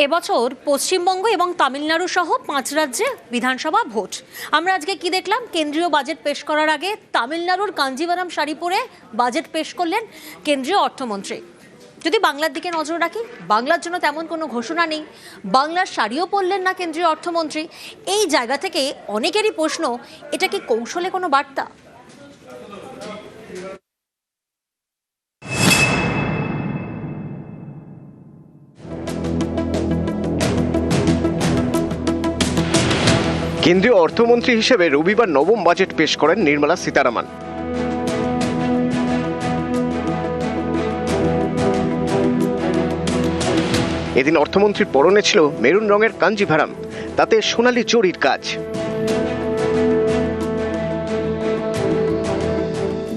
এবছর পশ্চিমবঙ্গ এবং তামিলনাড়ু সহ 5 রাজ্যে বিধানসভা ভোট। আমরা আজকে কি দেখলাম? কেন্দ্রীয় বাজেট পেশ করার আগে তামিলনাড়ুর কাঞ্জিভারাম শাড়ি পরে বাজেট পেশ করলেন কেন্দ্রীয় অর্থমন্ত্রী। যদি বাংলার দিকে নজর রাখি, বাংলার জন্য তেমন কোনো ঘোষণা নেই, বাংলার শাড়িও পরলেন না কেন্দ্রীয় অর্থমন্ত্রী। এই জায়গা থেকে অনেকেরই প্রশ্ন, এটা কি কৌশলে কোনো বার্তা? কেন্দ্রীয় অর্থমন্ত্রী হিসেবে রবিবার নবম বাজেট পেশ করেন নির্মলা সীতারামন। এদিন অর্থমন্ত্রীর পরনে ছিল মেরুন রঙের কাঞ্জিভারাম, তাতে সোনালী জরির কাজ।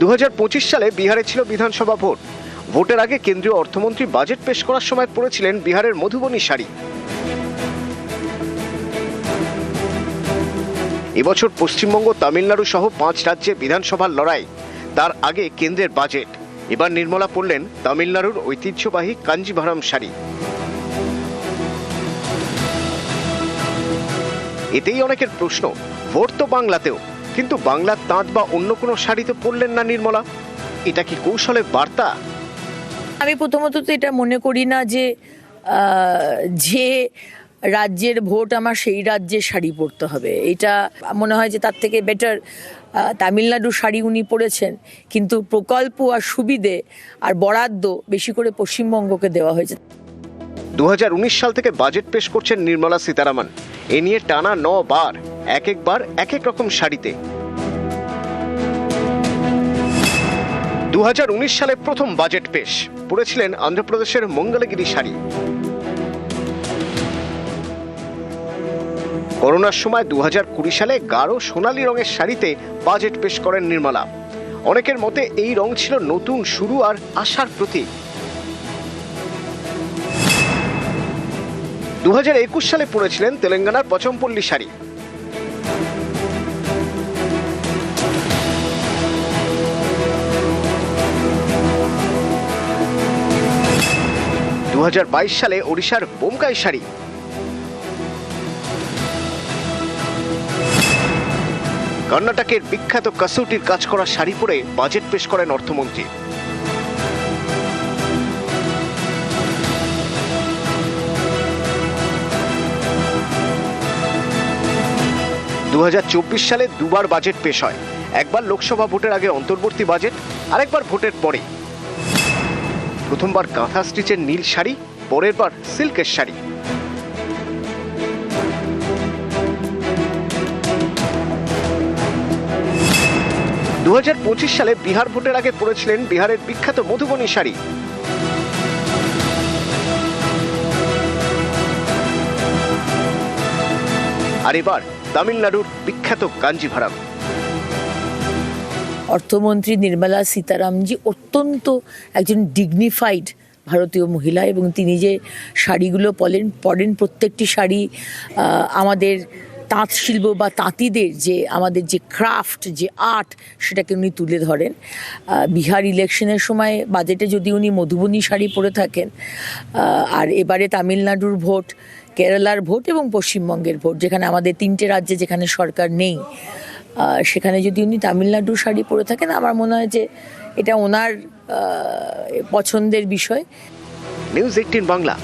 2025 সালে বিহারে ছিল বিধানসভা ভোট। ভোটের আগে কেন্দ্রীয় অর্থমন্ত্রী বাজেট পেশ করার সময় পরেছিলেন বিহারের মধুবনী শাড়ি। এবছর পশ্চিমবঙ্গ, তামিলনাড়ু সহ 5 রাজ্যে বিধানসভার লড়াই। তার আগে কেন্দ্রের বাজেট। এবার নির্মলা পরলেন তামিলনাড়ুর ঐতিহ্যবাহী কাঞ্জিভারাম শাড়ি। এতেই অনেকের প্রশ্ন, ভোট তো বাংলাতেও, কিন্তু বাংলার তাঁত বা অন্য কোনো শাড়িতে পরলেন না নির্মলা। এটা কি কৌশলে বার্তা? আমি প্রথমত তো এটা মনে করি না যে যে রাজ্যের ভোট আমার সেই রাজ্যে শাড়ি পরতে হবে। এটা মনে হয় যে তার থেকে বেটার তামিলনাড়ুর শাড়ি উনি পরেছেন, কিন্তু প্রকল্প আর সুবিধে আর বরাদ্দ বেশি করে পশ্চিমবঙ্গকে দেওয়া হয়েছে। 2019 সাল থেকে বাজেট পেশ করছেন নির্মলা সীতারামন। এ নিয়ে টানা 9 বার, এক একবার এক এক রকম শাড়িতে। 2019 সালে প্রথম বাজেট পেশ পরেছিলেন অন্ধ্রপ্রদেশের মঙ্গলগিরি শাড়ি। করোনার সময় 2020 সালে গাঢ় সোনালী রঙের শাড়িতে বাজেট পেশ করেন নির্মলা। অনেকের মতে এই রং ছিল নতুন শুরু আর আশার প্রতীক। 2021 সালে পরেছিলেন তেলেঙ্গানার পচমপল্লী শাড়ি। 2022 সালে ওড়িশার বোমকাই শাড়ি। কর্ণাটকের বিখ্যাত কাসুটির কাজ করা শাড়ি পরে বাজেট পেশ করেন অর্থমন্ত্রী। 2024 সালে দুবার বাজেট পেশ হয়। একবার লোকসভা ভোটের আগে অন্তর্বর্তী বাজেট, আরেকবার ভোটের পরে। প্রথমবার কাঁথা স্টিচের নীল শাড়ি, পরের বার সিল্কের শাড়ি। 2025 সালে বিহার ভোটের আগে পরেছিলেন বিহারের বিখ্যাত মধুবনী শাড়ি। আর এবার তামিলনাড়ুর বিখ্যাত কাঞ্জিভারাম। অর্থমন্ত্রী নির্মলা সীতারামজি অত্যন্ত একজন ডিগনিফাইড ভারতীয় মহিলা, এবং তিনি যে শাড়িগুলো পরেন প্রত্যেকটি শাড়ি আমাদের তাঁত শিল্প বা তাঁতিদের যে আমাদের যে ক্রাফট, যে আর্ট, সেটাকে উনি তুলে ধরেন। বিহার ইলেকশনের সময় বাজেটে যদি উনি মধুবনী শাড়ি পরে থাকেন, আর এবারে তামিলনাড়ুর ভোট, কেরালার ভোট এবং পশ্চিমবঙ্গের ভোট, যেখানে আমাদের 3টে রাজ্যে যেখানে সরকার নেই, সেখানে যদি উনি তামিলনাড়ুর শাড়ি পরে থাকেন, আমার মনে হয় যে এটা ওনার পছন্দের বিষয়। নিউজ 18 বাংলা।